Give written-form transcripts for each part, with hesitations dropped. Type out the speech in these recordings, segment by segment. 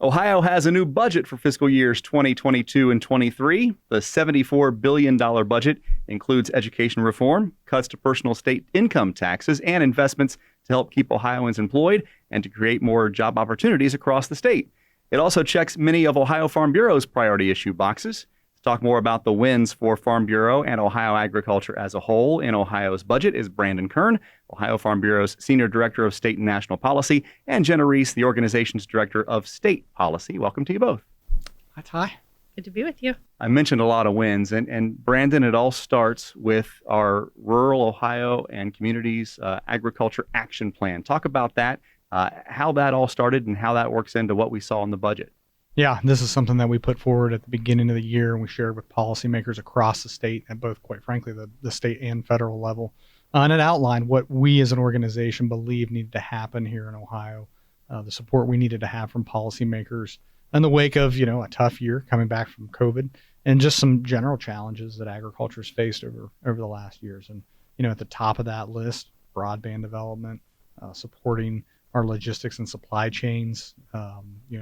Ohio has a new budget for fiscal years 2022 and 23. The $74 billion budget includes education reform, cuts to personal state income taxes, and investments to help keep Ohioans employed and to create more job opportunities across the state. It also checks many of Ohio Farm Bureau's priority issue boxes. To talk more about the wins for Farm Bureau and Ohio agriculture as a whole in Ohio's budget is Brandon Kern, Ohio Farm Bureau's Senior Director of State and National Policy, and Jenna Reese, the organization's Director of State Policy. Welcome to you both. Hi, Ty. Good to be with you. I mentioned a lot of wins, and Brandon, it all starts with our Rural Ohio and Communities Agriculture Action Plan. Talk about that, how that all started and how that works into what we saw in the budget. Yeah, this is something that we put forward at the beginning of the year, and we shared with policymakers across the state at both, quite frankly, the state and federal level. And it outlined what we as an organization believe needed to happen here in Ohio, the support we needed to have from policymakers in the wake of, a tough year coming back from COVID and just some general challenges that agriculture has faced over the last years. And, at the top of that list, broadband development, supporting our logistics and supply chains,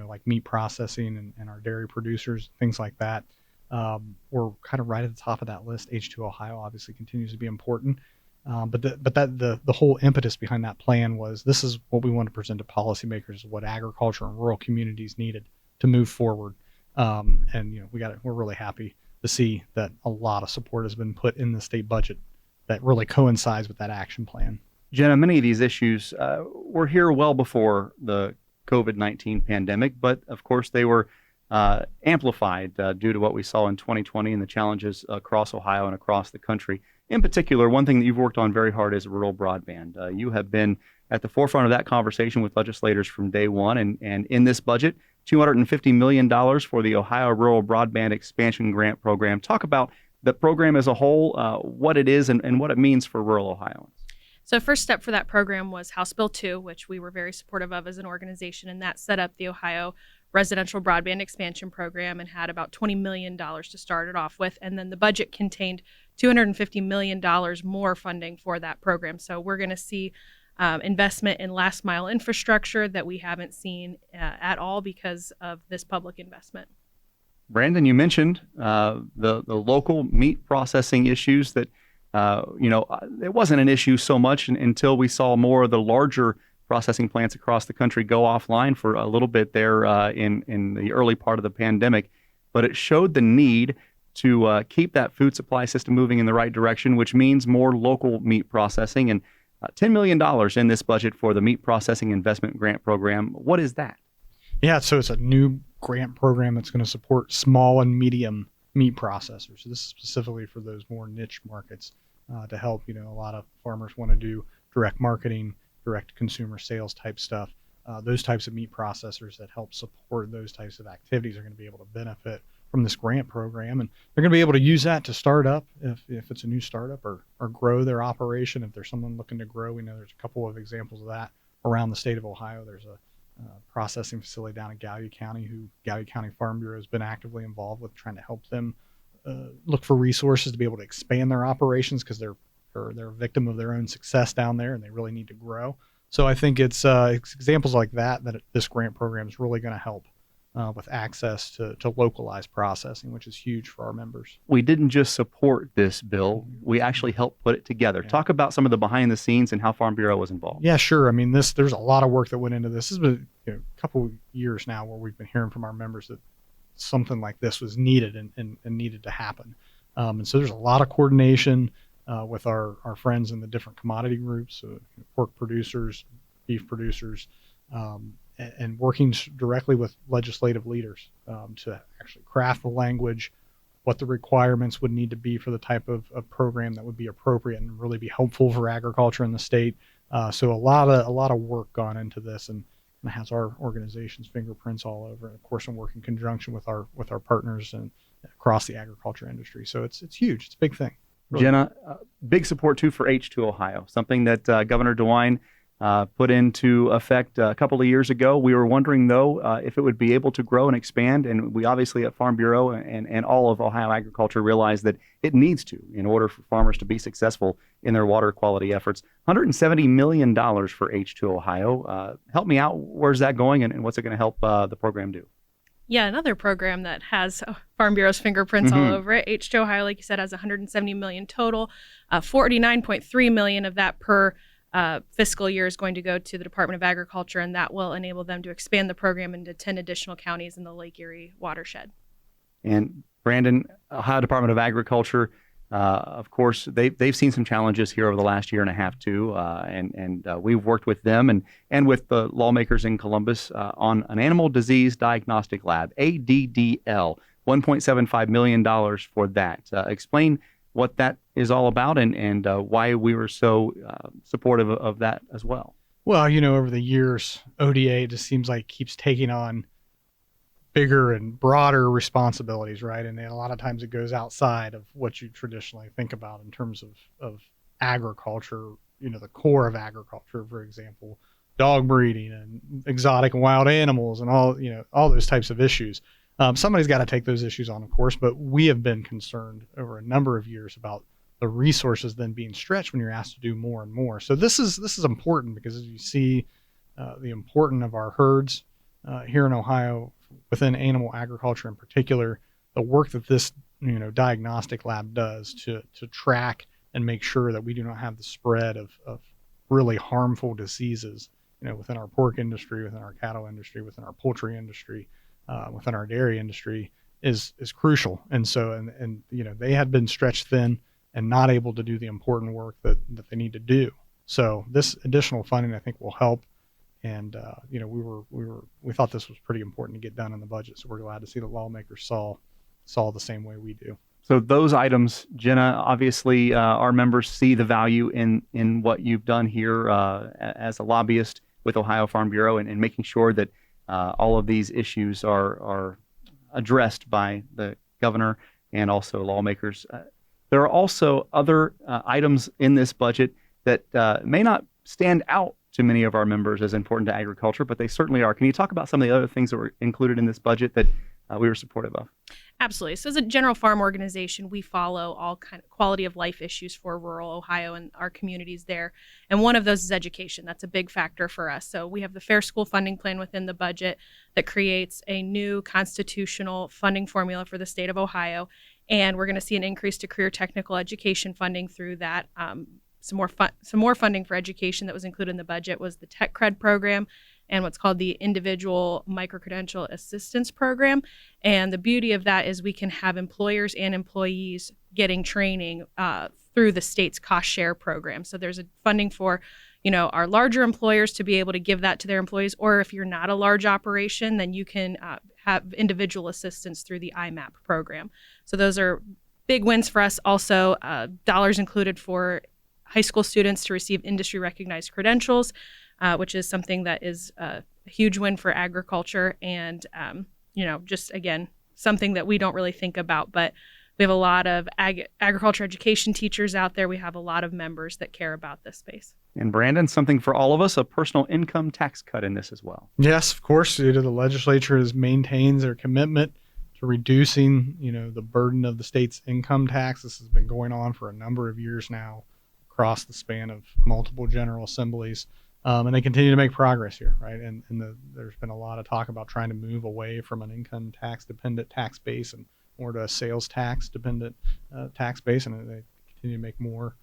like meat processing and our dairy producers, things like that. We're kind of right at the top of that list. H2 Ohio obviously continues to be important. But the whole impetus behind that plan was this is what we want to present to policymakers, what agriculture and rural communities needed to move forward. We're really happy to see that a lot of support has been put in the state budget that really coincides with that action plan. Jenna, many of these issues were here well before the COVID-19 pandemic, but of course they were amplified due to what we saw in 2020 and the challenges across Ohio and across the country. In particular, one thing that you've worked on very hard is rural broadband. You have been at the forefront of that conversation with legislators from day one, and in this budget, $250 million for the Ohio Rural Broadband Expansion Grant Program. Talk about the program as a whole, what it is and what it means for rural Ohioans. So first step for that program was House Bill 2, which we were very supportive of as an organization, and that set up the Ohio Residential Broadband Expansion Program and had about $20 million to start it off with. And then the budget contained $250 million more funding for that program. So we're going to see investment in last mile infrastructure that we haven't seen at all because of this public investment. Brandon, you mentioned the local meat processing issues that it wasn't an issue so much until we saw more of the larger processing plants across the country go offline for a little bit there in the early part of the pandemic. But it showed the need to keep that food supply system moving in the right direction, which means more local meat processing. And $10 million in this budget for the Meat Processing Investment Grant Program. What is that? Yeah, so it's a new grant program that's going to support small and medium meat processors. So this is specifically for those more niche markets to help, a lot of farmers want to do direct marketing, direct consumer sales type stuff. Those types of meat processors that help support those types of activities are going to be able to benefit from this grant program. And they're going to be able to use that to start up if it's a new startup or grow their operation. If there's someone looking to grow, we know there's a couple of examples of that around the state of Ohio. There's a processing facility down in Gallia County who Gallia County Farm Bureau has been actively involved with trying to help them look for resources to be able to expand their operations because they're a victim of their own success down there and they really need to grow. So I think it's examples like that this grant program is really going to help with access to localized processing, which is huge for our members. We didn't just support this bill, we actually helped put it together. Yeah. Talk about some of the behind the scenes and how Farm Bureau was involved. Yeah, sure. I mean, there's a lot of work that went into this. This has been a couple of years now where we've been hearing from our members that something like this was needed and needed to happen. And so there's a lot of coordination with our friends in the different commodity groups, pork producers, beef producers, and working directly with legislative leaders to actually craft the language, what the requirements would need to be for the type of program that would be appropriate and really be helpful for agriculture in the state. So a lot of work gone into this, and it has our organization's fingerprints all over. And of course, in working conjunction with our partners and across the agriculture industry. So it's huge. It's a big thing. Really. Jenna, big support too for H2 Ohio, something that Governor DeWine put into effect a couple of years ago. We were wondering, though, if it would be able to grow and expand. And we obviously at Farm Bureau and all of Ohio agriculture realize that it needs to in order for farmers to be successful in their water quality efforts. $170 million for H2 Ohio. Help me out. Where's that going and what's it going to help the program do? Yeah, another program that has Farm Bureau's fingerprints all over it. H2 Ohio, like you said, has $170 million total. $49.3 million of that per fiscal year is going to go to the Department of Agriculture, and that will enable them to expand the program into 10 additional counties in the Lake Erie watershed. And Brandon, Ohio Department of Agriculture, of course, they've seen some challenges here over the last year and a half too, and we've worked with them and with the lawmakers in Columbus on an animal disease diagnostic lab, ADDL, $1.75 million for that. Explain what that is all about and why we were so supportive of that as well. Well, over the years, ODA just seems like keeps taking on bigger and broader responsibilities, right? And a lot of times it goes outside of what you traditionally think about in terms of agriculture, the core of agriculture, for example, dog breeding and exotic and wild animals and all those types of issues. Somebody's got to take those issues on, of course, but we have been concerned over a number of years about the resources then being stretched when you're asked to do more and more. So this is important because as you see the importance of our herds here in Ohio, within animal agriculture in particular, the work that this diagnostic lab does to track and make sure that we do not have the spread of really harmful diseases, within our pork industry, within our cattle industry, within our poultry industry, within our dairy industry is crucial. And so, and they had been stretched thin and not able to do the important work that they need to do. So this additional funding, I think, will help. And we thought this was pretty important to get done in the budget. So we're glad to see the lawmakers saw the same way we do. So those items, Jenna, obviously our members see the value in what you've done here as a lobbyist with Ohio Farm Bureau and making sure that all of these issues are addressed by the governor and also lawmakers. There are also other items in this budget that may not stand out to many of our members as important to agriculture, but they certainly are. Can you talk about some of the other things that were included in this budget that we were supportive of? Absolutely. So as a general farm organization, we follow all kind of quality of life issues for rural Ohio and our communities there. And one of those is education. That's a big factor for us. So we have the Fair School Funding Plan within the budget that creates a new constitutional funding formula for the state of Ohio. And we're going to see an increase to career technical education funding through that. Some more funding for education that was included in the budget was the Tech Cred program and what's called the Individual Microcredential Assistance Program. And the beauty of that is we can have employers and employees getting training through the state's cost share program. So there's a funding for, our larger employers to be able to give that to their employees, or if you're not a large operation, then you can have individual assistance through the IMAP program. So those are big wins for us. Also, dollars included for high school students to receive industry recognized credentials, which is something that is a huge win for agriculture and, just again, something that we don't really think about, but we have a lot of agriculture education teachers out there. We have a lot of members that care about this space. And Brandon, something for all of us, a personal income tax cut in this as well. Yes, of course. The legislature maintains their commitment to reducing, the burden of the state's income tax. This has been going on for a number of years now across the span of multiple general assemblies. And they continue to make progress here, right? And there's been a lot of talk about trying to move away from an income tax dependent tax base and more to a sales tax dependent tax base. And they continue to make more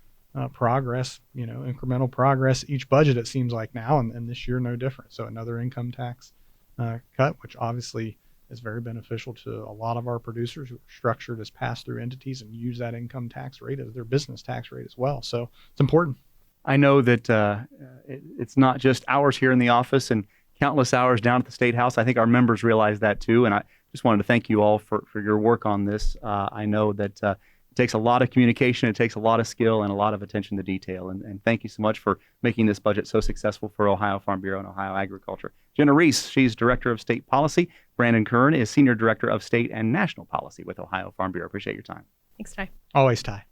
progress, incremental progress each budget, it seems like now. And this year, no different. So another income tax cut, which obviously is very beneficial to a lot of our producers who are structured as pass-through entities and use that income tax rate as their business tax rate as well. So it's important. I know that it's not just hours here in the office and countless hours down at the State House. I think our members realize that too. And I just wanted to thank you all for your work on this. I know that it takes a lot of communication, it takes a lot of skill and a lot of attention to detail. And thank you so much for making this budget so successful for Ohio Farm Bureau and Ohio Agriculture. Jenna Reese, she's Director of State Policy. Brandon Kern is Senior Director of State and National Policy with Ohio Farm Bureau. Appreciate your time. Thanks, Ty. Always, Ty.